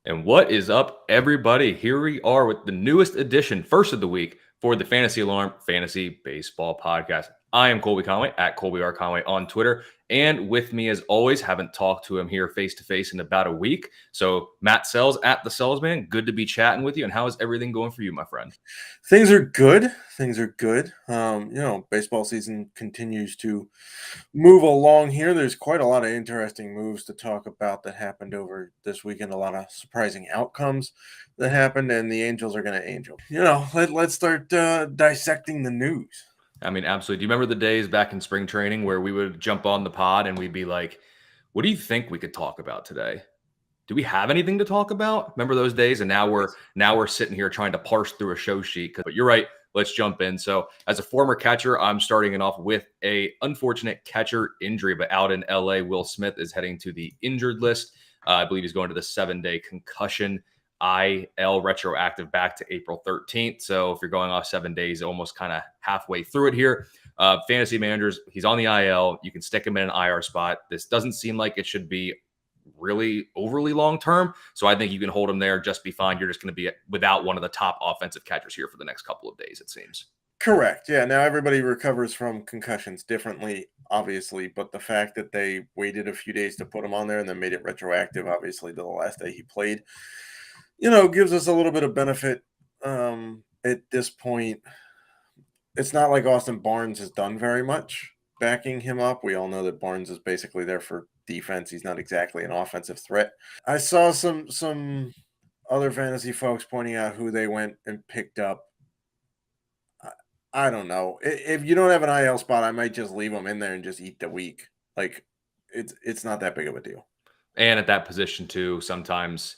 And what is up, everybody? Here we are with the newest edition, first of the week, for the Fantasy Alarm Fantasy Baseball Podcast. I am Colby Conway at Colby R. Conway on Twitter. And with me, as always, haven't talked to him here face to face in about a week. So, Matt Selz at the Selzman, good to be chatting with you. And how is everything going for you, my friend? Things are good. Things are good. Baseball season continues to move along here. There's quite a lot of interesting moves to talk about that happened over this weekend. A lot of surprising outcomes that happened, and the Angels are going to angel. Let's start dissecting the news. I mean, absolutely. Do you remember the days back in spring training where we would jump on the pod and we'd be like, what do you think we could talk about today? Do we have anything to talk about? Remember those days? And now we're sitting here trying to parse through a show sheet. But you're right. Let's jump in. So as a former catcher, I'm starting it off with a unfortunate catcher injury, but out in LA, Will Smith is heading to the injured list. I believe he's going to the 7-day concussion IL retroactive back to April 13th. So if you're going off 7 days, almost kind of halfway through it here. Fantasy managers, he's on the IL. You can stick him in an IR spot. This doesn't seem like it should be really overly long term. So I think you can hold him there, just be fine. You're just going to be without one of the top offensive catchers here for the next couple of days, it seems. Correct. Yeah. Now everybody recovers from concussions differently, obviously, but the fact that they waited a few days to put him on there and then made it retroactive, obviously, to the last day he played, gives us a little bit of benefit at this point. It's not like Austin Barnes has done very much backing him up. We all know that Barnes is basically there for defense. He's not exactly an offensive threat. I saw some other fantasy folks pointing out who they went and picked up. I don't know. If you don't have an IL spot, I might just leave them in there and just eat the week. Like it's not that big of a deal. And at that position too, sometimes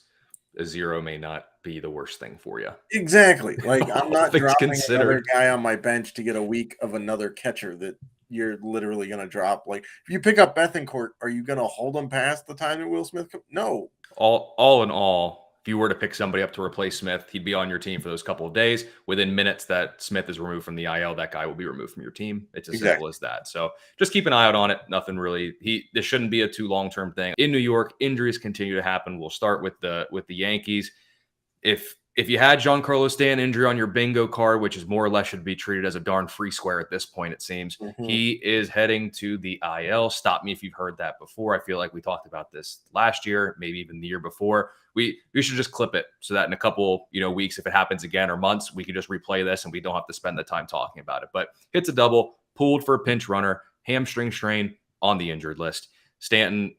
a zero may not be the worst thing for you. Exactly. Like I'm not dropping considered. another guy on my bench to get a week of another catcher that you're literally going to drop. Like if you pick up Bethencourt, are you going to hold him past the time that Will Smith comes? No. All in all, if you were to pick somebody up to replace Smith, he'd be on your team for those couple of days. Within minutes that Smith is removed from the IL, that guy will be removed from your team. It's as simple as that. So just keep an eye out on it. Nothing really. This shouldn't be a too long-term thing. In New York, injuries continue to happen. We'll start with the Yankees. If you had Giancarlo Stanton injury on your bingo card, which is more or less should be treated as a darn free square at this point, it seems, he is heading to the IL. Stop me if you've heard that before. I feel like we talked about this last year, maybe even the year before. We should just clip it so that in a couple weeks, if it happens again or months, we can just replay this and we don't have to spend the time talking about it. But hits a double, pulled for a pinch runner, hamstring strain on the injured list. Stanton,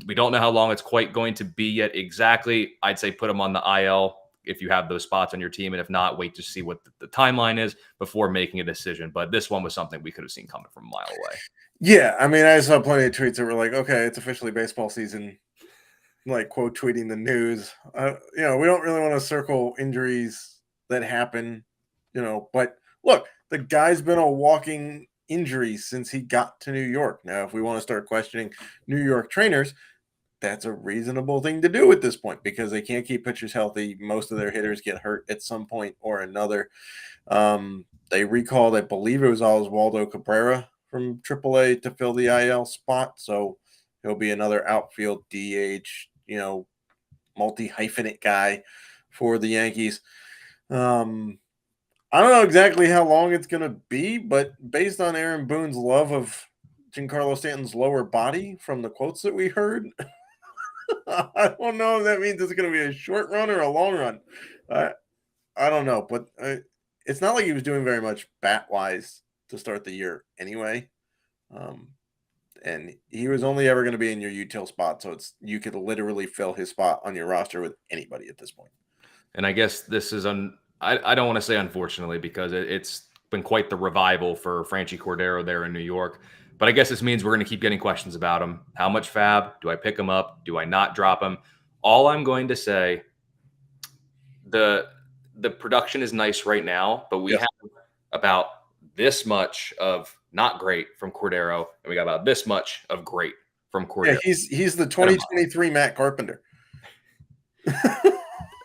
we don't know how long it's quite going to be yet exactly. I'd say put him on the IL if you have those spots on your team. And if not, wait to see what the timeline is before making a decision. But this one was something we could have seen coming from a mile away. Yeah. I mean, I saw plenty of tweets that were like, okay, it's officially baseball season, like quote tweeting the news. We don't really want to circle injuries that happen, but look, the guy's been a walking injury since he got to New York. Now, if we want to start questioning New York trainers, that's a reasonable thing to do at this point because they can't keep pitchers healthy. Most of their hitters get hurt at some point or another. They recalled, I believe it was Oswaldo Cabrera from AAA to fill the IL spot. So he'll be another outfield DH, multi-hyphenate guy for the Yankees. I don't know exactly how long it's going to be, but based on Aaron Boone's love of Giancarlo Stanton's lower body from the quotes that we heard, I don't know if that means it's going to be a short run or a long run. I don't know, but it's not like he was doing very much bat-wise to start the year anyway. And he was only ever going to be in your util spot, so you could literally fill his spot on your roster with anybody at this point. And I guess this is I don't want to say unfortunately because it's been quite the revival for Franchy Cordero there in New York. But I guess this means we're going to keep getting questions about him. How much fab? Do I pick him up? Do I not drop him? All I'm going to say, the production is nice right now, but we have about this much of not great from Cordero, and we got about this much of great from Cordero. Yeah, he's the 2023 Matt Carpenter.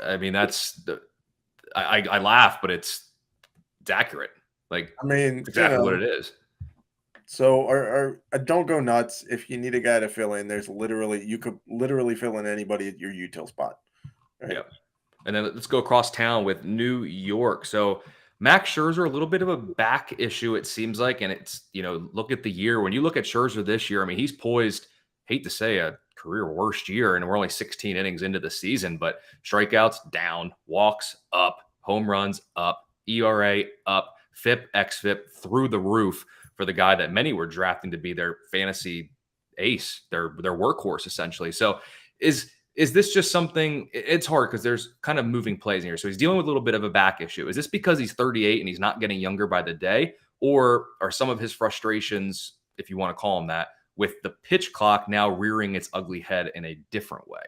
I mean, I laugh, but it's accurate. Like, I mean, exactly what it is. So don't go nuts. If you need a guy to fill in, you could literally fill in anybody at your util spot. Right? Yeah. And then let's go across town with New York. So Max Scherzer, a little bit of a back issue, it seems like. And it's, look at the year. When you look at Scherzer this year, I mean, he's poised, hate to say, a career worst year. And we're only 16 innings into the season, but strikeouts down, walks up, home runs up, ERA up, FIP, XFIP through the roof for the guy that many were drafting to be their fantasy ace, their workhorse, essentially. So is this just something? It's hard because there's kind of moving plays in here. So he's dealing with a little bit of a back issue. Is this because he's 38 and he's not getting younger by the day? Or are some of his frustrations, if you want to call them that, with the pitch clock now rearing its ugly head in a different way?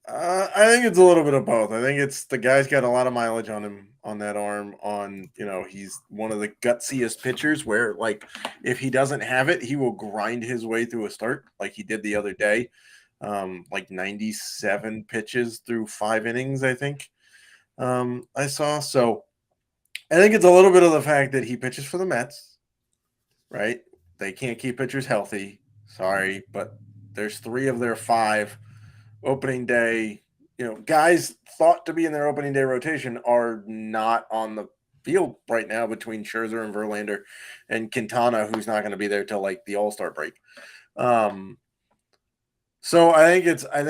I think it's a little bit of both. I think it's the guy's got a lot of mileage on him on that arm. He's one of the gutsiest pitchers where, like, if he doesn't have it, he will grind his way through a start like he did the other day. Like 97 pitches through 5 innings, I think I saw. So I think it's a little bit of the fact that he pitches for the Mets, right? They can't keep pitchers healthy. Sorry, but there's 3 of their 5 opening day, guys thought to be in their opening day rotation are not on the field right now between Scherzer and Verlander and Quintana, who's not going to be there till like the All-Star break. So I think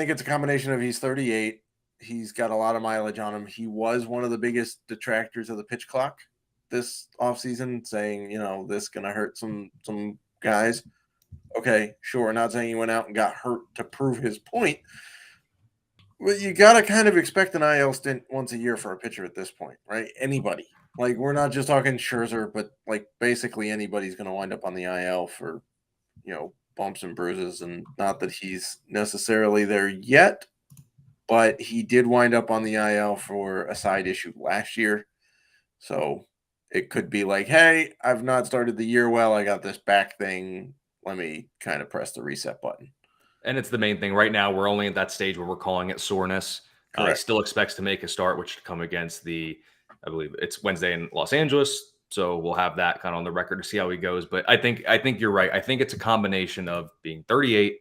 it's a combination of he's 38. He's got a lot of mileage on him. He was one of the biggest detractors of the pitch clock this offseason, saying, this is going to hurt some guys. Okay, sure. Not saying he went out and got hurt to prove his point. Well, you got to kind of expect an IL stint once a year for a pitcher at this point, right? Anybody. Like, we're not just talking Scherzer, but, like, basically anybody's going to wind up on the IL for, bumps and bruises. And not that he's necessarily there yet, but he did wind up on the IL for a side issue last year. So it could be like, hey, I've not started the year well. I got this back thing. Let me kind of press the reset button. And it's the main thing. Right now, we're only at that stage where we're calling it soreness. He still expects to make a start, which to come against I believe it's Wednesday in Los Angeles. So we'll have that kind of on the record to see how he goes. But I think you're right. I think it's a combination of being 38,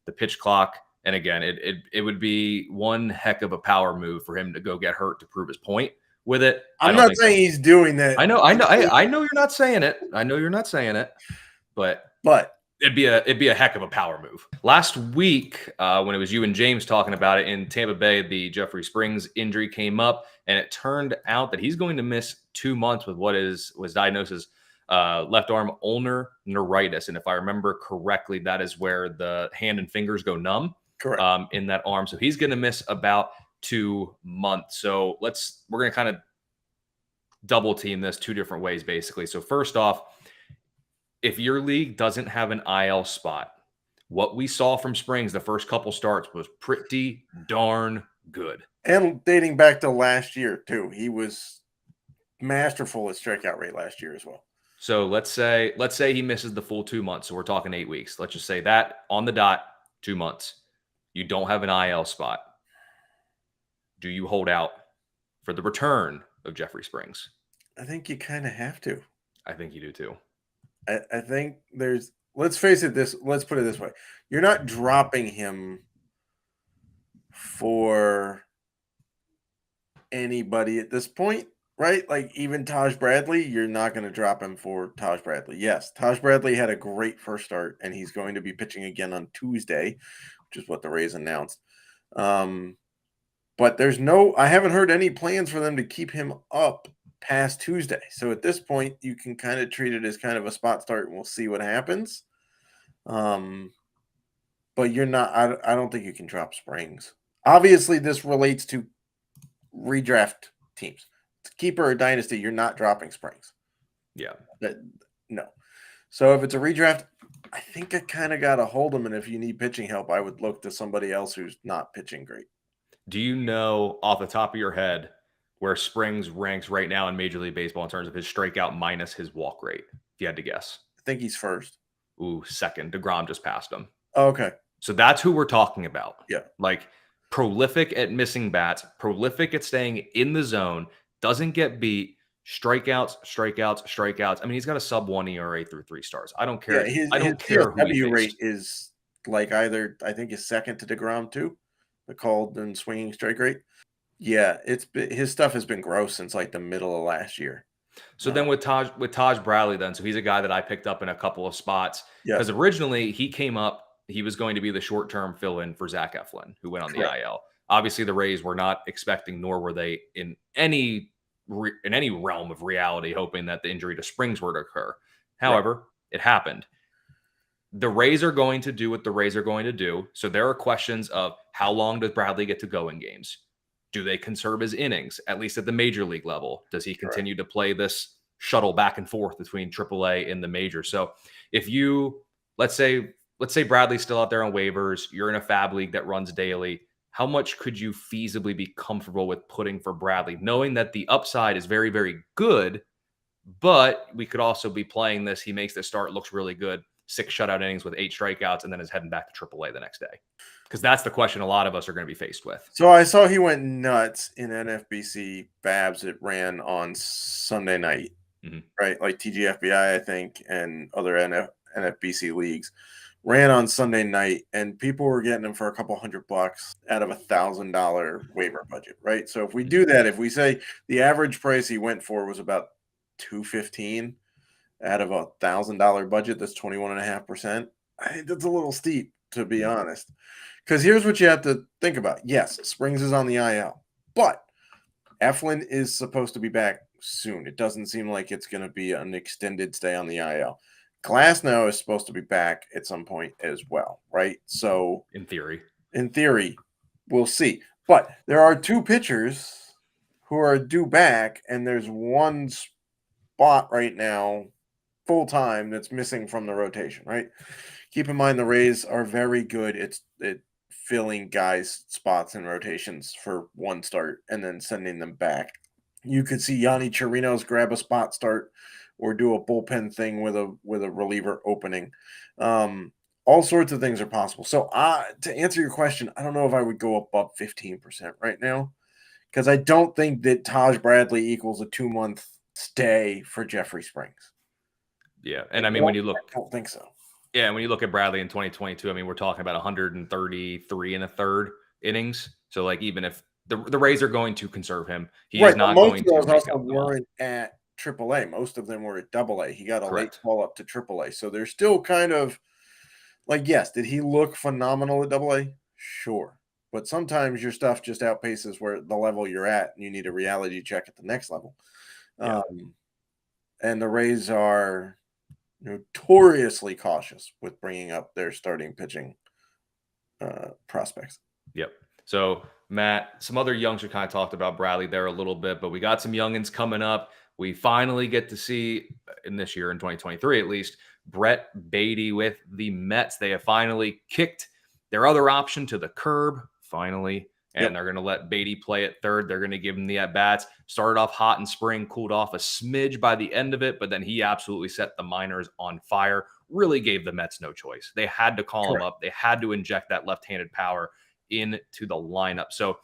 the pitch clock, and again, it would be one heck of a power move for him to go get hurt to prove his point with it. I'm not saying he's doing that. I know you're not saying it. But it'd be a heck of a power move. Last week, when it was you and James talking about it in Tampa Bay, the Jeffrey Springs injury came up, and it turned out that he's going to miss 2 months with what was diagnosed as left arm ulnar neuritis. And if I remember correctly, that is where the hand and fingers go numb. Correct. In that arm. So he's going to miss about 2 months. So we're going to kind of double team this 2 different ways, basically. So first off, if your league doesn't have an IL spot, what we saw from Springs the first couple starts was pretty darn good. And dating back to last year, too. He was masterful at strikeout rate last year as well. So let's say he misses the full 2 months. So we're talking 8 weeks. Let's just say that on the dot, 2 months. You don't have an IL spot. Do you hold out for the return of Jeffrey Springs? I think you kind of have to. I think you do too. I think let's face it, let's put it this way. You're not dropping him for anybody at this point, right? Like even Taj Bradley, you're not going to drop him for Taj Bradley. Yes, Taj Bradley had a great first start, and he's going to be pitching again on Tuesday, which is what the Rays announced. But I haven't heard any plans for them to keep him up past Tuesday. So at this point, you can kind of treat it as kind of a spot start, and we'll see what happens. But you're not. I don't think you can drop Springs. Obviously, this relates to redraft teams. To keeper or dynasty, you're not dropping Springs. Yeah. No. So if it's a redraft, I think I kind of got to hold him. And if you need pitching help, I would look to somebody else who's not pitching great. Do you know off the top of your head where Springs ranks right now in Major League Baseball in terms of his strikeout minus his walk rate, if you had to guess? I think he's first. Ooh, second. DeGrom just passed him. Oh, okay. So that's who we're talking about. Yeah. Like prolific at missing bats, prolific at staying in the zone, doesn't get beat, strikeouts. I mean, he's got a sub-1 ERA through 3 starts. I don't care. Yeah, I don't care who W rate is like I think is second to DeGrom too. the called and swinging strike rate. Yeah, his stuff has been gross since like the middle of last year. So then with Taj Bradley, then, so he's a guy that I picked up in a couple of spots because Yes, originally he came up, he was going to be the short-term fill-in for Zach Eflin, who went on the correct. IL. Obviously, the Rays were not expecting, nor were they in any realm of reality, hoping that the injury to Springs were to occur. Right. However, it happened. The Rays are going to do what the Rays are going to do. So there are questions of how long does Bradley get to go in games? Do they conserve his innings, at least at the major league level? Does he Correct. continue to play this shuttle back and forth between AAA and the major? So if you let's say Bradley's still out there on waivers, you're in a fab league that runs daily. How much could you feasibly be comfortable with putting for Bradley, knowing that the upside is very, very good, but we could also be playing this? He makes the start, looks really good, 6 shutout innings with 8 strikeouts, and then is heading back to AAA the next day. Because that's the question a lot of us are going to be faced with. So I saw he went nuts in NFBC Babs. It ran on Sunday night, right? Like TGFBI, I think, and other NFBC leagues ran on Sunday night, and people were getting them for a couple $100 out of $1,000 waiver budget, right? So if we do that, if we say the average price he went for was about $215 out of $1,000 budget, that's 21.5%. I think that's a little steep, to be honest. Because here's what you have to think about. Yes, Springs is on the IL, but Eflin is supposed to be back soon. It doesn't seem like it's going to be an extended stay on the IL. Glasnow is supposed to be back at some point as well, right? So In theory, we'll see. But there are 2 pitchers who are due back, and there's one spot right now full time that's missing from the rotation, right? Keep in mind the Rays are very good at filling guys' spots and rotations for one start and then sending them back. You could see Yanni Chirinos grab a spot start or do a bullpen thing with a reliever opening. All sorts of things are possible. So to answer your question, I don't know if I would go above 15% right now because I don't think that Taj Bradley equals a 2-month stay for Jeffrey Springs. yeah. And I mean, when you look, I don't think so. yeah, when you look at Bradley in 2022, I mean, we're talking about 133 and a third innings. So, like, even if the Rays are going to conserve him, he is not going to most of those make also up the money. weren't at AAA. Most of them were at AA. He got a late Correct. call up to AAA. So they're still kind of like, yes, did he look phenomenal at AA? Sure. But sometimes your stuff just outpaces where the level you're at, and you need a reality check at the next level. Yeah. And the Rays are notoriously cautious with bringing up their starting pitching prospects. Yep. So, Matt, some other youngs we kind of talked about Bradley there a little bit, but we got some youngins coming up. We finally get to see in this year, in 2023 at least, Brett Baty with the Mets. They have finally kicked their other option to the curb, finally, and Yep. they're going to let Baty play at third. They're going to give him the at-bats. Started off hot in spring, cooled off a smidge by the end of it, but then he absolutely set the minors on fire. Really gave the Mets no choice. They had to call him Correct. up. They had to inject that left-handed power into the lineup. So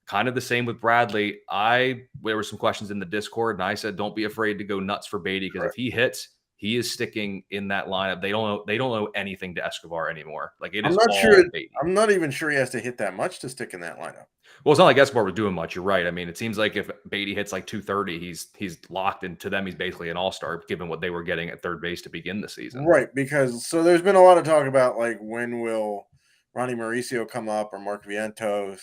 kind of the same with Bradley. There were some questions in the Discord, and I said, don't be afraid to go nuts for Baty, because if he hits, he is sticking in that lineup. They don't know anything to Escobar anymore. Like, it I'm is not all sure. Baty. I'm not even sure he has to hit that much to stick in that lineup. Well, it's not like Escobar was doing much. You're right. I mean, it seems like if Baty hits like 230, he's locked, and to them, he's basically an all-star, given what they were getting at third base to begin the season. Right, because so there's been a lot of talk about like when will Ronnie Mauricio come up or Mark Vientos,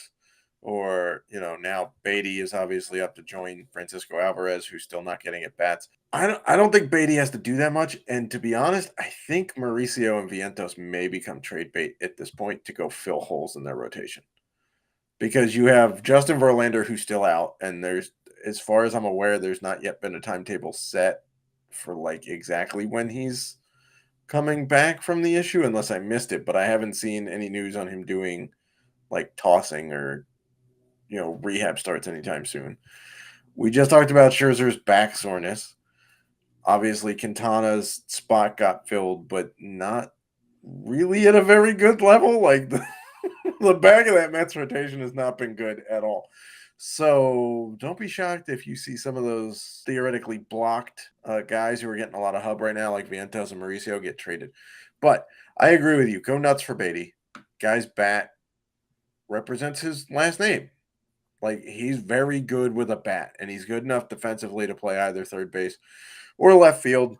or now Baty is obviously up to join Francisco Alvarez, who's still not getting at bats. I don't think Baty has to do that much, and to be honest, I think Mauricio and Vientos may become trade bait at this point to go fill holes in their rotation, because you have Justin Verlander who's still out, and there's, as far as I'm aware, there's not yet been a timetable set for like exactly when he's coming back from the issue, unless I missed it, but I haven't seen any news on him doing like tossing or rehab starts anytime soon. We just talked about Scherzer's back soreness. Obviously, Quintana's spot got filled, but not really at a very good level. Like the back of that Mets rotation has not been good at all. So don't be shocked if you see some of those theoretically blocked guys who are getting a lot of hub right now, like Vientos and Mauricio, get traded. But I agree with you. Go nuts for Baty. Guys bat represents his last name. Like, he's very good with a bat, and he's good enough defensively to play either third base or left field.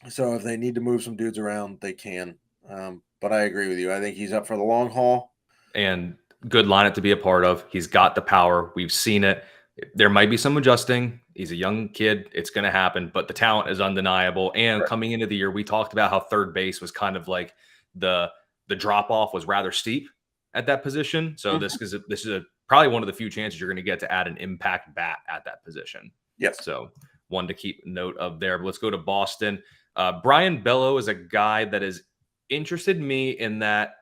So if they need to move some dudes around, they can. But I agree with you. I think he's up for the long haul. And good lineup to be a part of. He's got the power. We've seen it. There might be some adjusting. He's a young kid. It's going to happen, but the talent is undeniable. And coming into the year, we talked about how third base was kind of like the drop off was rather steep at that position. So this is probably one of the few chances you're going to get to add an impact bat at that position. Yes. So one to keep note of there. But let's go to Boston. Brian Bello is a guy that has interested me in that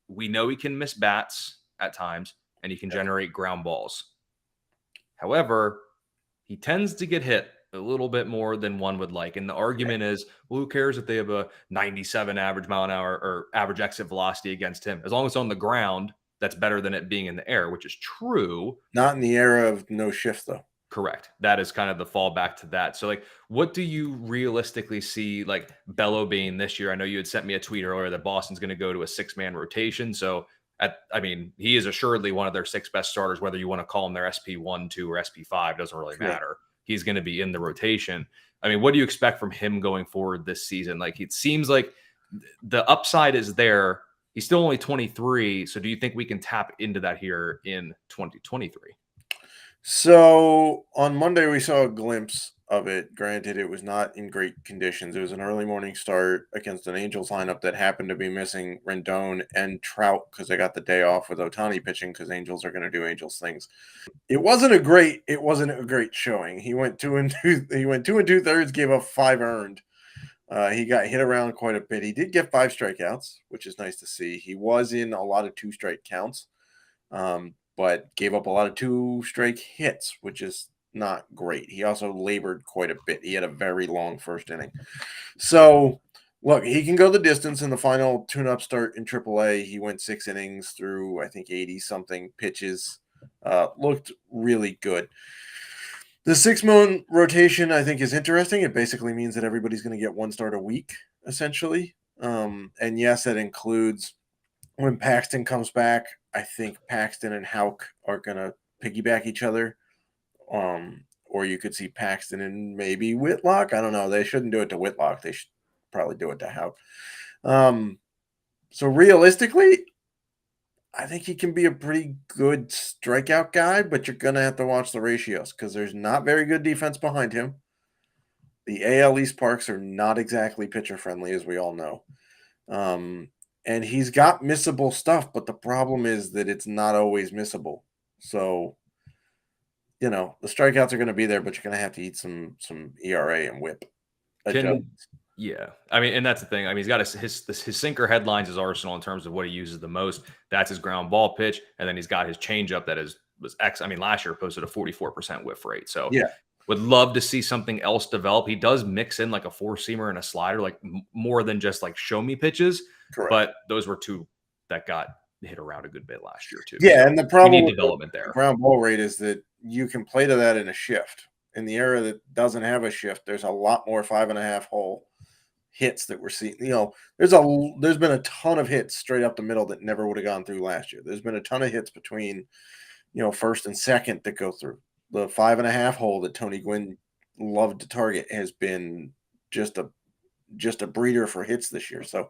we know he can miss bats at times and he can generate ground balls. However, he tends to get hit a little bit more than one would like. And the argument is, well, who cares if they have a 97 average mile an hour or average exit velocity against him? As long as it's on the ground, that's better than it being in the air, which is true. Not in the era of no shift, though. Correct. That is kind of the fallback to that. So, like, what do you realistically see, like, Bello being this year? I know you had sent me a tweet earlier that Boston's going to go to a 6-man rotation. So, he is assuredly one of their 6 best starters, whether you want to call him their SP1, 2, or SP5, doesn't really matter. He's going to be in the rotation. I mean, what do you expect from him going forward this season? Like, it seems like the upside is there. He's still only 23. So, do you think we can tap into that here in 2023? So on Monday, we saw a glimpse of it. Granted, it was not in great conditions. It was an early morning start against an Angels lineup that happened to be missing Rendon and Trout because they got the day off with Ohtani pitching because Angels are going to do Angels things. It wasn't a great showing. He went 2 2/3, gave up 5 earned. He got hit around quite a bit. He did get 5 strikeouts, which is nice to see. He was in a lot of 2-strike counts. But gave up a lot of 2-strike hits, which is not great. He also labored quite a bit. He had a very long first inning. So, look, he can go the distance in the final tune-up start in AAA. He went 6 innings through, I think, 80-something pitches. Looked really good. The 6-man rotation, I think, is interesting. It basically means that everybody's going to get 1 start a week, essentially. And yes, that includes when Paxton comes back. I think Paxton and Houck are going to piggyback each other. Or you could see Paxton and maybe Whitlock. I don't know. They shouldn't do it to Whitlock. They should probably do it to Houck. So realistically, I think he can be a pretty good strikeout guy, but you're going to have to watch the ratios because there's not very good defense behind him. The AL East parks are not exactly pitcher friendly, as we all know. And he's got missable stuff, but the problem is that it's not always missable. So, the strikeouts are going to be there, but you're going to have to eat some ERA and whip. Yeah. I mean, and that's the thing. I mean, he's got his sinker headlines his arsenal in terms of what he uses the most. That's his ground ball pitch. And then he's got his changeup that last year posted a 44% whiff rate. So would love to see something else develop. He does mix in like a 4-seamer and a slider, like more than just like show me pitches. Correct. But those were 2 that got hit around a good bit last year too. Yeah, so and the problem with development there. Ground ball rate is that you can play to that in a shift. In the era that doesn't have a shift, there's a lot more 5.5 hole hits that we're seeing. There's been a ton of hits straight up the middle that never would have gone through last year. There's been a ton of hits between, first and second that go through. The 5.5 hole that Tony Gwynn loved to target has been just a breeder for hits this year. So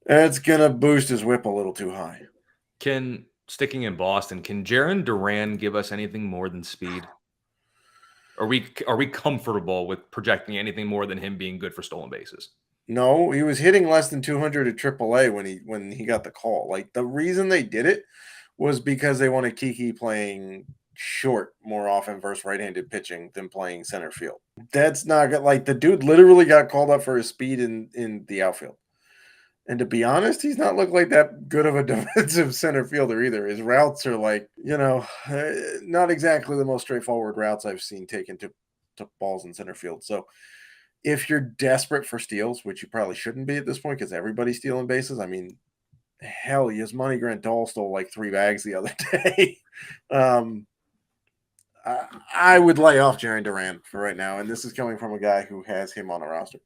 it's gonna boost his whip a little too high. Sticking in Boston, can Jarren Duran give us anything more than speed? Are we comfortable with projecting anything more than him being good for stolen bases? No, he was hitting less than 200 at AAA when he got the call. Like, the reason they did it was because they wanted Kiki playing short more often versus right-handed pitching than playing center field. That's not good. Like, the dude literally got called up for his speed in the outfield. And to be honest, he's not looked like that good of a defensive center fielder either. His routes are like, not exactly the most straightforward routes I've seen taken to balls in center field. So if you're desperate for steals, which you probably shouldn't be at this point because everybody's stealing bases. I mean, hell, Yasmani Grandal stole like 3 bags the other day. I would lay off Jarren Duran for right now. And this is coming from a guy who has him on a roster.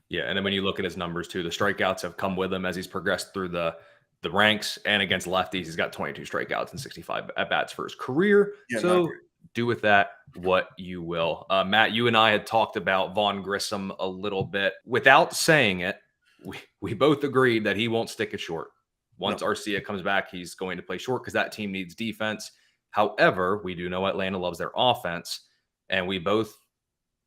Yeah, and then when you look at his numbers too, the strikeouts have come with him as he's progressed through the the ranks, and against lefties, he's got 22 strikeouts and 65 at bats for his career. Yeah, so do with that what you will. Matt, you and I had talked about Vaughn Grissom a little bit. Without saying it, we both agreed that he won't stick it short. Once Arcia comes back, he's going to play short because that team needs defense. However, we do know Atlanta loves their offense, and we both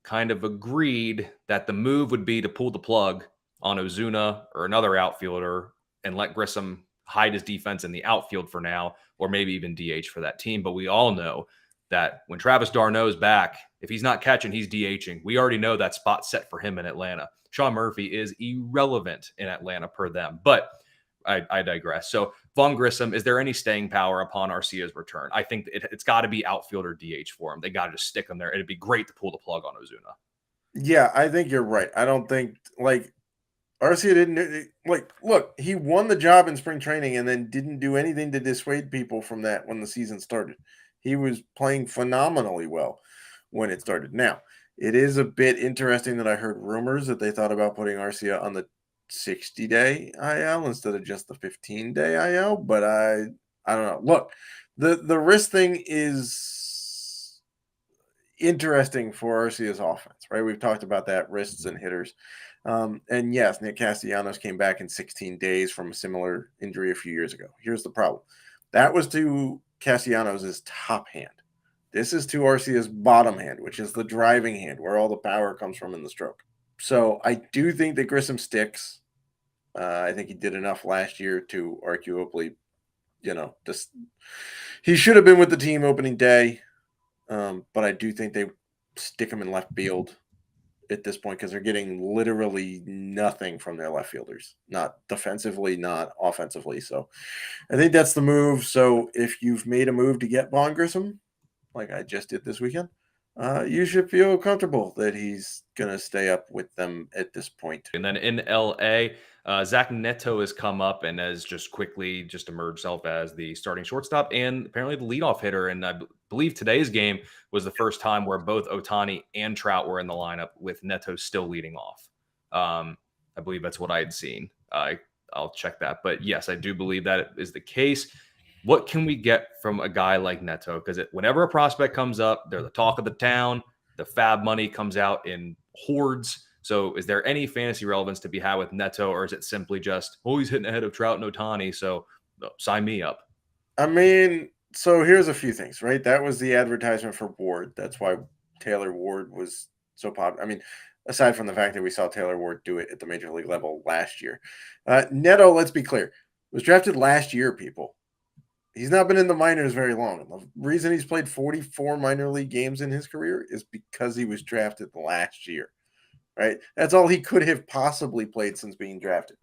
kind of agreed that the move would be to pull the plug on Ozuna or another outfielder and let Grissom hide his defense in the outfield for now, or maybe even DH for that team. But we all know that when Travis d'Arnaud's back, if he's not catching, he's DHing. We already know that spot's set for him in Atlanta. Sean Murphy is irrelevant in Atlanta per them, but I digress. So Vaughn Grissom, is there any staying power upon Arcia's return? I think it's got to be outfield or DH for him. They got to just stick him there. It'd be great to pull the plug on Ozuna. Yeah, I think you're right. I don't think Arcia didn't look, he won the job in spring training and then didn't do anything to dissuade people from that when the season started. He was playing phenomenally well when it started. Now, it is a bit interesting that I heard rumors that they thought about putting Arcia on the 60-day IL instead of just the 15-day IL, but I don't know. Look, the wrist thing is interesting for Arcia's offense, right? We've talked about that, wrists and hitters. And yes, Nick Castellanos came back in 16 days from a similar injury a few years ago. Here's the problem. That was to Castellanos' top hand. This is to Arcia's bottom hand, which is the driving hand, where all the power comes from in the stroke. So I do think that Grissom sticks. I think he did enough last year to arguably, he should have been with the team opening day. But I do think they stick him in left field at this point because they're getting literally nothing from their left fielders, not defensively, not offensively. So I think that's the move. So if you've made a move to get Vaughn Grissom, like I just did this weekend, you should feel comfortable that he's going to stay up with them at this point. And then in LA, Zack Neto has come up and has just quickly just emerged himself as the starting shortstop and apparently the leadoff hitter. And I believe today's game was the first time where both Ohtani and Trout were in the lineup with Neto still leading off. I believe that's what I had seen. I'll check that. But yes, I do believe that is the case. What can we get from a guy like Neto? Because whenever a prospect comes up, they're the talk of the town. The fab money comes out in hordes. So is there any fantasy relevance to be had with Neto, or is it simply just, he's hitting ahead of Trout and Ohtani, so sign me up? I mean, so here's a few things, right? That was the advertisement for Ward. That's why Taylor Ward was so popular. I mean, aside from the fact that we saw Taylor Ward do it at the major league level last year. Neto, let's be clear, was drafted last year, people. He's not been in the minors very long. The reason he's played 44 minor league games in his career is because he was drafted last year, right? That's all he could have possibly played since being drafted.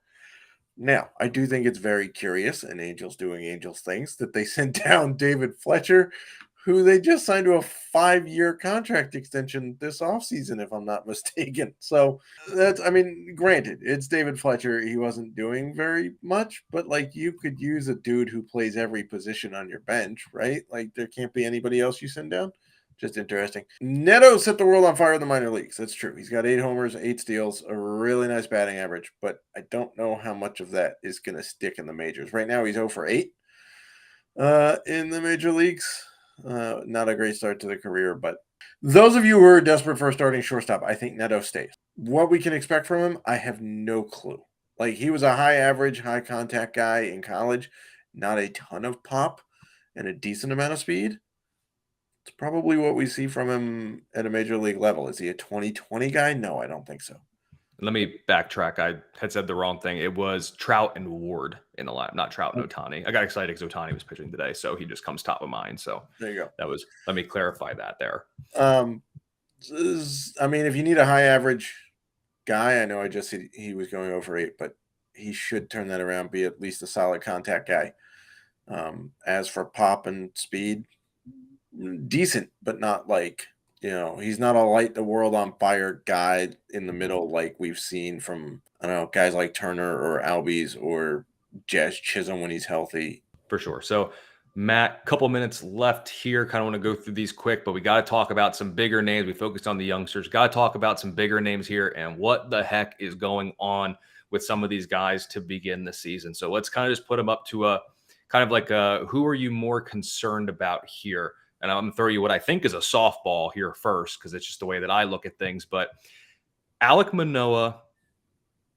Now, I do think it's very curious, and Angels doing Angels things, that they sent down David Fletcher, who they just signed to a 5-year contract extension this offseason, if I'm not mistaken. So granted, it's David Fletcher. He wasn't doing very much, but you could use a dude who plays every position on your bench, right? There can't be anybody else you send down. Just interesting. Neto set the world on fire in the minor leagues. That's true. He's got 8 homers, 8 steals, a really nice batting average, but I don't know how much of that is going to stick in the majors. Right now, he's 0 for 8 in the major leagues. Not a great start to the career, but those of you who are desperate for a starting shortstop, I think Neto stays. What we can expect from him, I have no clue. He was a high average, high contact guy in college, not a ton of pop and a decent amount of speed. It's probably what we see from him at a major league level. Is he a 2020 guy? No, I don't think so. Let me backtrack. I had said the wrong thing. It was Trout and Ward in the lineup, not Trout and Ohtani. I got excited because Ohtani was pitching today, so he just comes top of mind. So there you go. Let me clarify that there. If you need a high average guy, I know I just said he was going over 8, but he should turn that around, be at least a solid contact guy. As for pop and speed, decent, but not he's not a light the world on fire guy in the middle like we've seen from, guys like Turner or Albies or Jazz Chisholm when he's healthy. For sure. So, Matt, couple minutes left here. Kind of want to go through these quick, but we got to talk about some bigger names. We focused on the youngsters. Got to talk about some bigger names here and what the heck is going on with some of these guys to begin the season. So let's kind of just put them up to a kind of like who are you more concerned about here? And I'm going to throw you what I think is a softball here first, because it's just the way that I look at things. But Alek Manoah,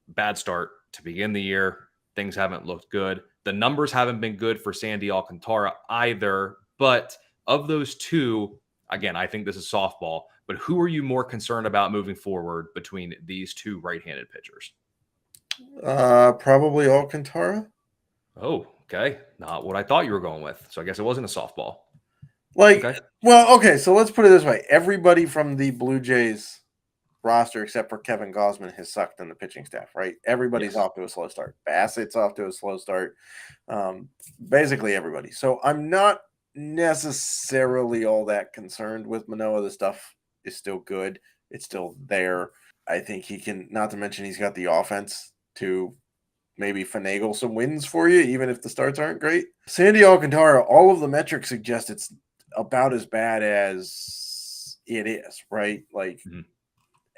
bad start to begin the year. Things haven't looked good. The numbers haven't been good for Sandy Alcantara either. But of those two, again, I think this is softball. But who are you more concerned about moving forward between these two right-handed pitchers? Probably Alcantara. Oh, okay. Not what I thought you were going with. So I guess it wasn't a softball. Like, okay. Well, okay, so let's put it this way. Everybody from the Blue Jays roster, except for Kevin Gausman, has sucked in the pitching staff, right? Everybody's off to a slow start. Bassett's off to a slow start. Basically everybody. So I'm not necessarily all that concerned with Manoah. The stuff is still good. It's still there. I think he can, not to mention he's got the offense to maybe finagle some wins for you, even if the starts aren't great. Sandy Alcantara, all of the metrics suggest it's about as bad as it is, right? Like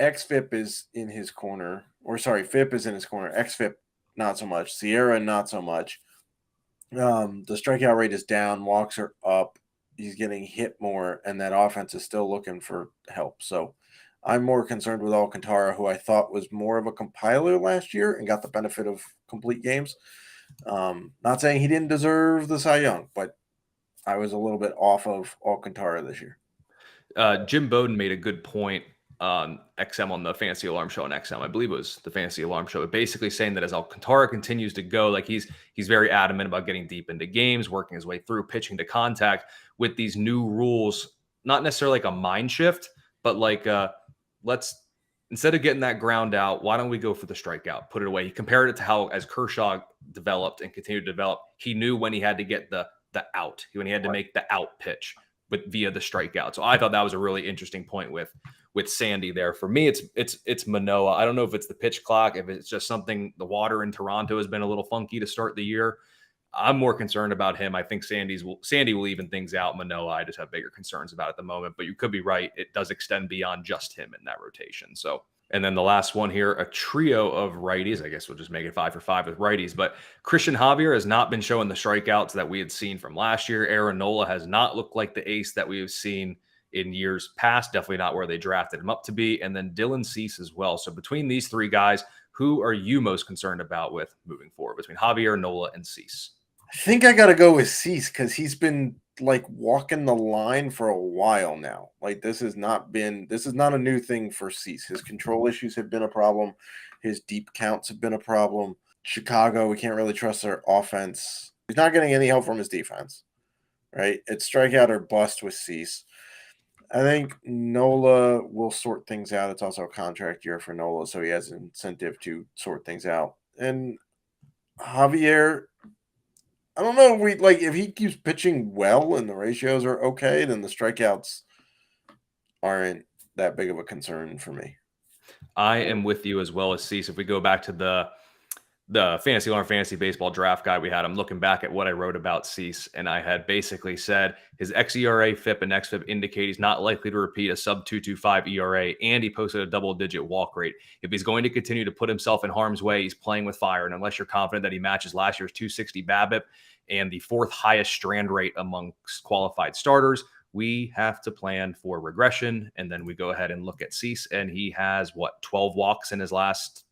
XFIP is in his corner, or sorry, FIP is in his corner. XFIP, not so much. Sierra, not so much. The strikeout rate is down. Walks are up. He's getting hit more, and that offense is still looking for help. So I'm more concerned with Alcantara, who I thought was more of a compiler last year and got the benefit of complete games. Not saying he didn't deserve the Cy Young, but I was a little bit off of Alcantara this year. Jim Bowden made a good point on XM on the Fantasy Alarm Show on XM. I believe it was the Fantasy Alarm Show, but basically saying that as Alcantara continues to go, like he's very adamant about getting deep into games, working his way through, pitching to contact with these new rules, not necessarily like a mind shift, but like let's, instead of getting that ground out, why don't we go for the strikeout, put it away. He compared it to how as Kershaw developed and continued to develop, he knew when he had to get the out, when he had to make the out pitch via the strikeout. So I thought that was a really interesting point with Sandy there. For me, it's Manoah. I don't know if it's the pitch clock, if it's just something, the water in Toronto has been a little funky to start the year. I'm more concerned about him. I think Sandy will even things out. Manoah, I just have bigger concerns about at the moment, but you could be right. It does extend beyond just him in that rotation. So, and then the last one here, a trio of righties. I guess we'll just make it 5 for 5 with righties, but Christian Javier has not been showing the strikeouts that we had seen from last year. Aaron Nola has not looked like the ace that we have seen in years past, definitely not where they drafted him up to be. And then Dylan Cease as well. So between these three guys, who are you most concerned about with moving forward between Javier, Nola, and Cease? I think I got to go with Cease because he's been like walking the line for a while now. Like this is not a new thing for Cease. His control issues have been a problem. His deep counts have been a problem. Chicago, we can't really trust their offense. He's not getting any help from his defense, right? It's strikeout or bust with Cease. I think Nola will sort things out. It's also a contract year for Nola, so he has an incentive to sort things out. And Javier, I don't know if he keeps pitching well and the ratios are okay, then the strikeouts aren't that big of a concern for me. I am with you as well as Cease. If we go back to the Fantasy Alarm Fantasy Baseball draft guide we had, I'm looking back at what I wrote about Cease, and I had basically said his xERA, FIP, and xFIP indicate he's not likely to repeat a sub 2.25 ERA, and he posted a double-digit walk rate. If he's going to continue to put himself in harm's way, he's playing with fire, and unless you're confident that he matches last year's 260 BABIP and the fourth highest strand rate amongst qualified starters, we have to plan for regression. And then we go ahead and look at Cease, and he has 12 walks in his last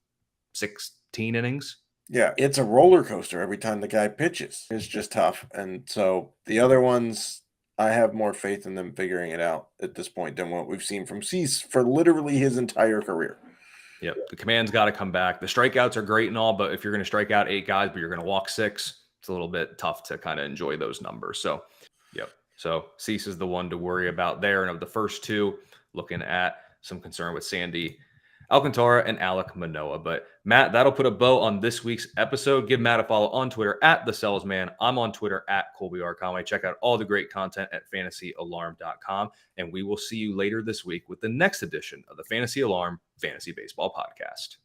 16 innings. Yeah, it's a roller coaster every time the guy pitches. It's just tough. And so the other ones, I have more faith in them figuring it out at this point than what we've seen from Cease for literally his entire career. Yep. The command's got to come back. The strikeouts are great and all, but if you're going to strike out 8 guys, but you're going to walk 6, it's a little bit tough to kind of enjoy those numbers. So, yep. So Cease is the one to worry about there. And of the first two, looking at some concern with Sandy Alcantara and Alek Manoah. But Matt, that'll put a bow on this week's episode. Give Matt a follow on Twitter at the Selzman. I'm on Twitter at Colby R. Conway. Check out all the great content at fantasyalarm.com. And we will see you later this week with the next edition of the Fantasy Alarm Fantasy Baseball Podcast.